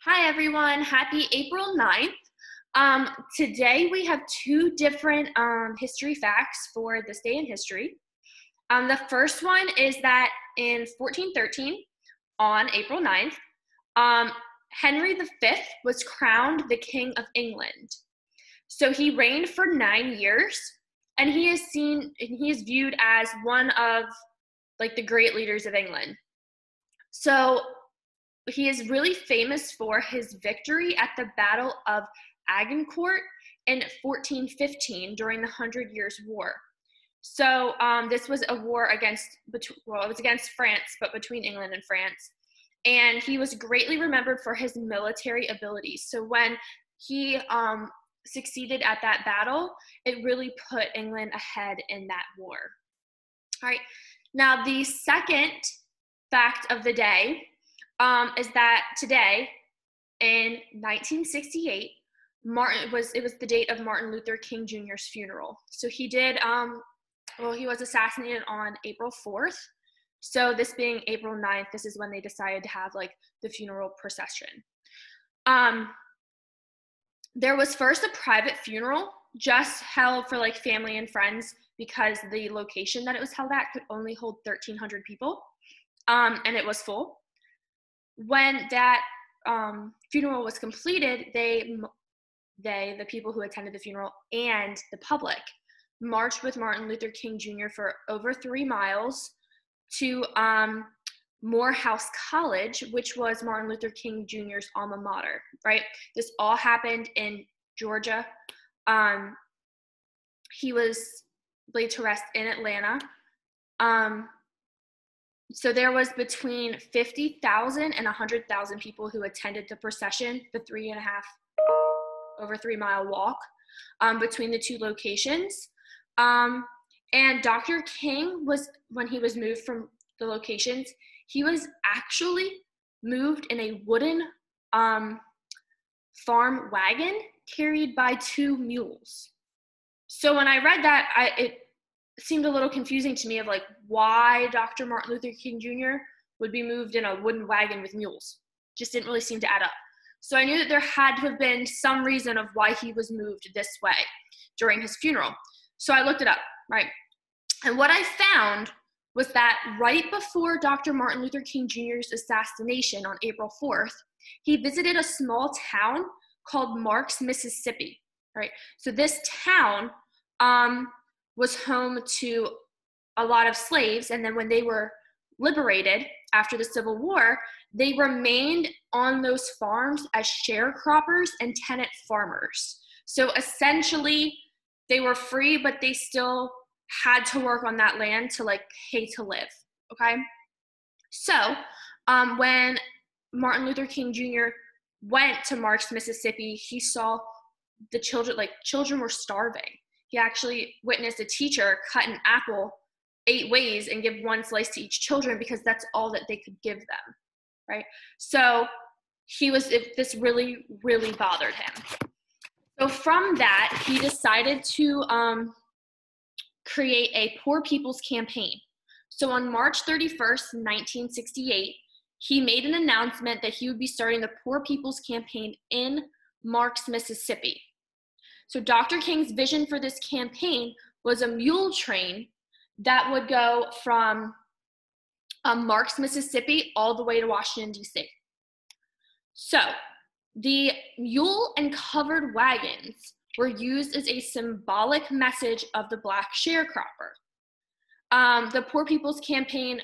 Hi everyone, happy April 9th. Today we have two different history facts for this day in history. The first one is that in 1413, on April 9th, Henry V was crowned the King of England. So he reigned for 9 years, and he is viewed as one of like the great leaders of England. So he is really famous for his victory at the Battle of Agincourt in 1415 during the Hundred Years' War. So this was a war against, well, it was against France, but between England and France. And he was greatly remembered for his military abilities. So when he succeeded at that battle, it really put England ahead in that war. All right. Now, the second fact of the day is that today, in 1968, it was the date of Martin Luther King Jr.'s funeral. So he was assassinated on April 4th. So this being April 9th, this is when they decided to have like the funeral procession. There was first a private funeral just held for like family and friends because the location that it was held at could only hold 1,300 people, and it was full. When that funeral was completed, the people who attended the funeral and the public marched with Martin Luther King Jr. for over 3 miles to Morehouse College, which was Martin Luther King Jr.'s alma mater, right? This all happened in Georgia. He was laid to rest in Atlanta. So there was between 50,000 and 100,000 people who attended the procession, the over 3 mile walk between the two locations. And Dr. King when he was moved from the locations, he was actually moved in a wooden farm wagon carried by 2 mules. So when I read that, it seemed a little confusing to me of like why Dr. Martin Luther King Jr. would be moved in a wooden wagon with mules. Just didn't really seem to add up. So I knew that there had to have been some reason of why he was moved this way during his funeral. So I looked it up, right? And what I found was that right before Dr. Martin Luther King Jr.'s assassination on April 4th, he visited a small town called Marks, Mississippi, right? So this town was home to a lot of slaves, and then when they were liberated after the Civil War, they remained on those farms as sharecroppers and tenant farmers. So essentially, they were free, but they still had to work on that land to like pay to live, okay? So when Martin Luther King Jr. went to Marks, Mississippi, he saw the children were starving. He actually witnessed a teacher cut an apple 8 ways and give 1 slice to each children because that's all that they could give them, right? So this really, really bothered him. So from that, he decided to create a Poor People's Campaign. So on March 31st, 1968, he made an announcement that he would be starting the Poor People's Campaign in Marks, Mississippi. So Dr. King's vision for this campaign was a mule train that would go from Marks, Mississippi, all the way to Washington, D.C. So the mule and covered wagons were used as a symbolic message of the Black sharecropper. The Poor People's Campaign,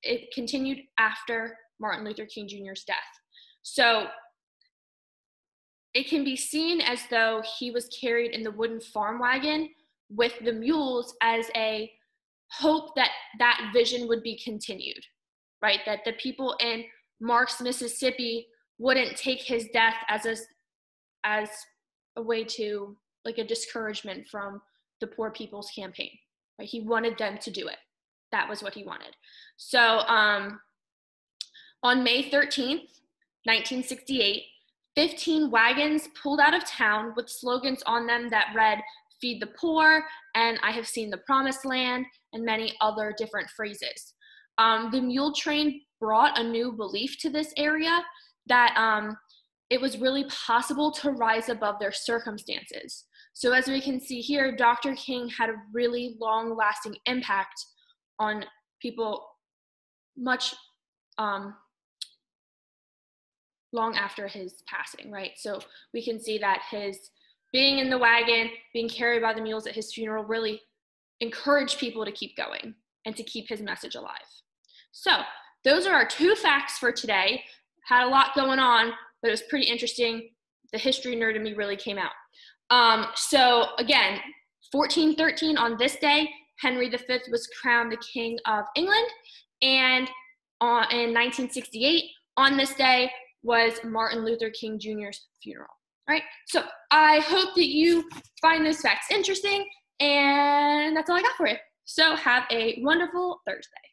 it continued after Martin Luther King Jr.'s death. So it can be seen as though he was carried in the wooden farm wagon with the mules as a hope that that vision would be continued, right? That the people in Marks, Mississippi wouldn't take his death as a way to, like, a discouragement from the Poor People's Campaign, right? He wanted them to do it. That was what he wanted. So on May 13th, 1968, 15 wagons pulled out of town with slogans on them that read, "Feed the poor," and "I have seen the promised land," and many other different phrases. The mule train brought a new belief to this area that it was really possible to rise above their circumstances. So as we can see here, Dr. King had a really long-lasting impact on people much long after his passing, right? So we can see that his being in the wagon, being carried by the mules at his funeral really encouraged people to keep going and to keep his message alive. So those are our 2 facts for today. Had a lot going on, but it was pretty interesting. The history nerd in me really came out. So again, 1413 on this day, Henry V was crowned the King of England, and in 1968, on this day, was Martin Luther King Jr.'s funeral. All right, so I hope that you find those facts interesting, and that's all I got for you. So have a wonderful Thursday.